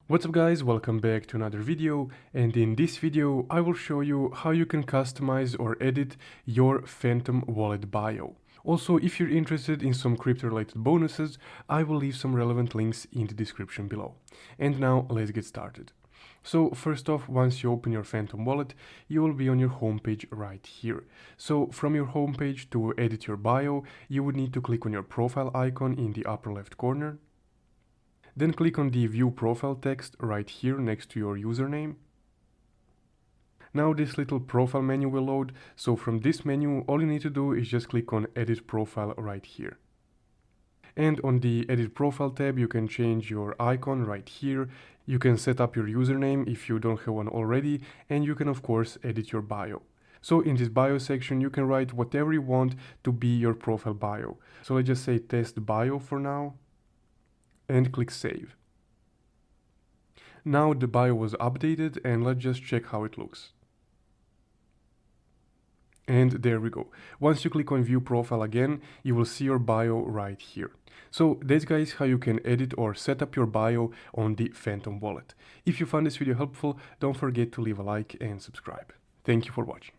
What's up guys, welcome back to another video, and in this video I will show you how you can customize or edit your Phantom wallet bio. Also, if you're interested in some crypto related bonuses, I will leave some relevant links in the description below. And now let's get started. So first off, once you open your Phantom wallet, you will be on your homepage right here. So from your homepage to edit your bio, you would need to click on your profile icon in the upper left corner. Then click on the view profile text right here next to your username. Now this little profile menu will load, so from this menu all you need to do is just click on edit profile right here. And on the edit profile tab you can change your icon right here, you can set up your username if you don't have one already, and you can of course edit your bio. So in this bio section you can write whatever you want to be your profile bio. So let's just say test bio for now. And click save. Now the bio was updated and let's just check how it looks. And there we go. Once you click on view profile again, you will see your bio right here. So that's guys how you can edit or set up your bio on the Phantom wallet. If you found this video helpful, don't forget to leave a like and subscribe. Thank you for watching.